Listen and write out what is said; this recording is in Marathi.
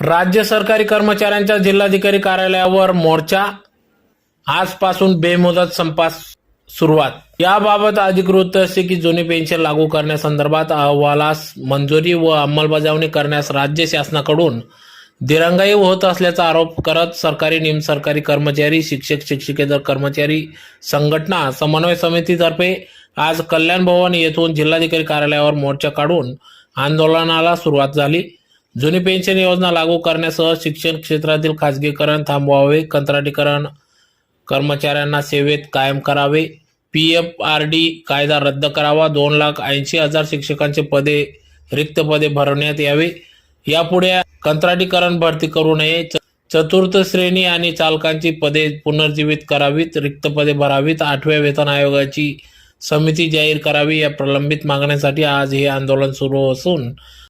राज्य सरकारी कर्मचाऱ्यांच्या जिल्हाधिकारी कार्यालयावर मोर्चा, आजपासून बेमुदत संपास सुरुवात। याबाबत अधिकृत असे की जुनी पेन्शन लागू करण्यासंदर्भात अहवालास मंजुरी व अंमलबजावणी करण्यास राज्य शासनाकडून दिरंगाई होत असल्याचा आरोप करत सरकारी, निमसरकारी कर्मचारी, शिक्षक, शिक्षकेतर कर्मचारी संघटना समन्वय समितीतर्फे आज कल्याण भवन येथून जिल्हाधिकारी कार्यालयावर मोर्चा काढून आंदोलनाला सुरुवात झाली। जुनी पेन्शन योजना लागू करण्यासह शिक्षण क्षेत्रातील खासगीकरण थांबवावे, कंत्राटीकरण कर्मचाऱ्यांना सेवेत कायम करावे, PFRD कायदा रद्द करावा, 2,80,000 शिक्षकांची पदे रिक्त पदे भरवण्यात यावे, यापुढे कंत्राटीकरण भरती करू नये, चतुर्थ श्रेणी आणि चालकांची पदे पुनर्जीवित करावीत, रिक्त पदे भरावीत, 8व्या वेतन आयोगाची समिती जाहीर करावी, या प्रलंबित मागण्यांसाठी आज हे आंदोलन सुरू असून